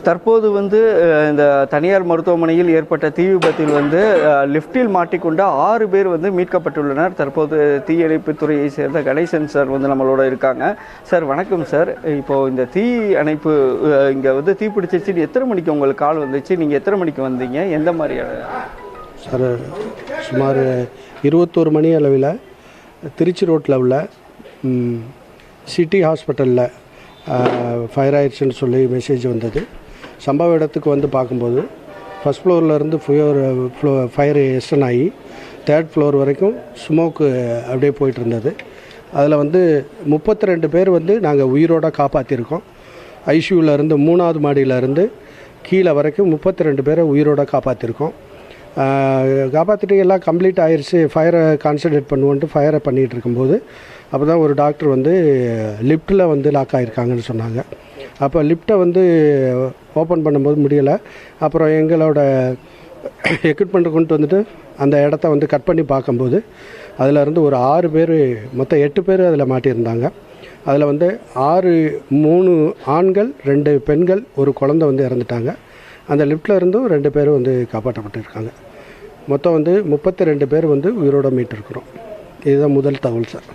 தற்போது வந்து இந்த தனியார் மருத்துவமனையில் ஏற்பட்ட தீ விபத்தில் வந்து லிஃப்டில் மாட்டிக்கொண்ட 6 பேர் வந்து மீட்கப்பட்டுள்ளனர். தற்போது தீயணைப்புத் துறையை சேர்ந்த கணேசன் சார் வந்து நம்மளோட இருக்காங்க. சார் வணக்கம் சார். இப்போது இந்த தீ அணைப்பு இங்கே வந்து தீ பிடிச்சிருச்சு, எத்தனை மணிக்கு உங்களுக்கு கால் வந்துச்சு, நீங்கள் எத்தனை மணிக்கு வந்தீங்க, எந்த மாதிரியான? சார் சுமார் 21 மணி அளவில் திருச்சி ரோட்டில் உள்ள சிட்டி ஹாஸ்பிட்டலில் ஃபயர் ஆயிடுச்சுன்னு சொல்லி மெசேஜ் வந்தது. சம்பவ இடத்துக்கு வந்து பார்க்கும்போது ஃபஸ்ட் ஃப்ளோர்லேருந்து ஃபயர் எக்ஸ்டன் ஆகி 3rd ஃப்ளோர் வரைக்கும் ஸ்மோக்கு அப்படியே போயிட்டு இருந்தது. அதில் வந்து 32 பேர் வந்து நாங்கள் உயிரோடு காப்பாற்றிருக்கோம். ஐசியூவிலேருந்து 3வது மாடியிலேருந்து கீழே வரைக்கும் 32 பேரை உயிரோடு காப்பாற்றிருக்கோம். காப்பாற்றிட்டு எல்லாம் கம்ப்ளீட் ஆயிடுச்சு, ஃபயரை கான்சன்ட்ரேட் பண்ணுவோன்ட்டு ஃபயரை பண்ணிகிட்டு இருக்கும்போது அப்போ தான் ஒரு டாக்டர் வந்து லிஃப்ட்டில் வந்து லாக் ஆகிருக்காங்கன்னு சொன்னாங்க. அப்போ லிஃப்ட்டை வந்து ஓப்பன் பண்ணும்போது முடியலை. அப்புறம் எங்களோட எக்யூப்மெண்ட்டை கொண்டு வந்துட்டு அந்த இடத்த வந்து கட் பண்ணி பார்க்கும்போது அதில் இருந்து ஒரு 6 பேர், மொத்தம் 8 பேர் அதில் மாட்டியிருந்தாங்க. அதில் வந்து 3 ஆண்கள் 2 பெண்கள் ஒரு குழந்தை வந்து இறந்துட்டாங்க. அந்த லிஃப்ட்டில் இருந்தும் 2 பேர் வந்து காப்பாற்றப்பட்டிருக்காங்க. மொத்தம் வந்து 32 பேர் வந்து உயிரோடு மீட்டிருக்கிறோம். இதுதான் முதல் தகவல் சார்.